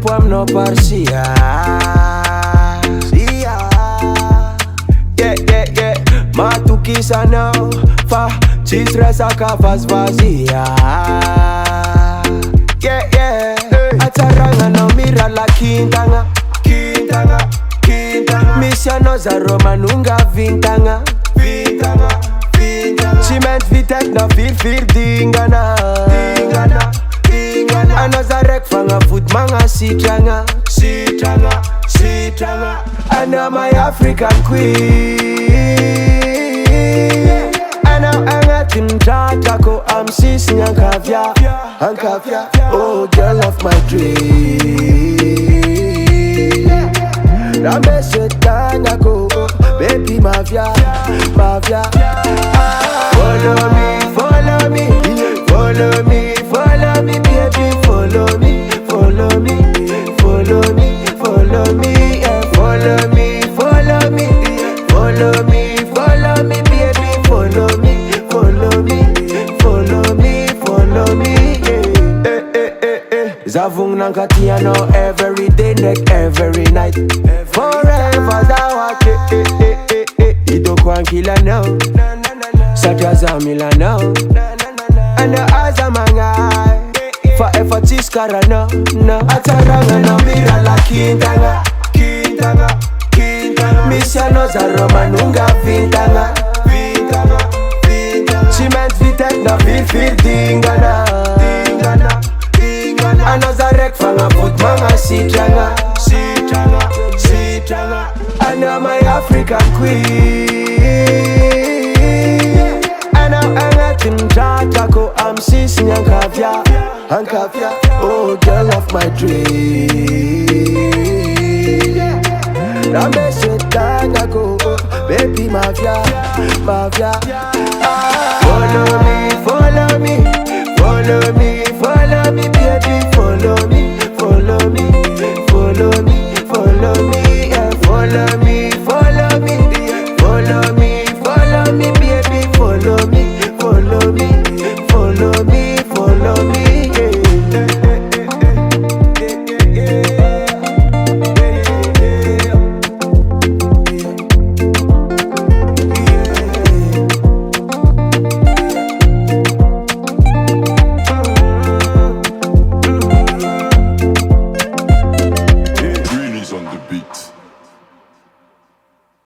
tempo I'm not partial. Yeah. Matukisa now, fa chistresa kavas vazia. Yeah. Ataranga no mira la kintanga. Missiano za Roma nunga vintanga. Ciment vitek na vir dingana. Anazarek fanga foot manga sitranga. And I'm my African queen. And I'm a timtatako. I'm sis nyankavya. Oh girl of my dream. Rambe setandako. Baby mafia. Follow me, baby, follow me, yeah, follow me, baby, follow me, yeah. Zavung nankatiano every day, neck every night, forever zawake, Ido kwankila now, Satya Zamila now, and the Azamangai. Forever tiskara no. Ataranga no mira la kintanga. Missiano za Roma nunga vintanga. Cement vitek na vir dingana. Anazarek fanga put manga sitranga. And I'm my African queen. And I'm a timtatako. I'm sis nyankavya. Oh girl of my dream. Rambe setandako. Baby mafia. Follow me, baby, follow me, yeah, follow me.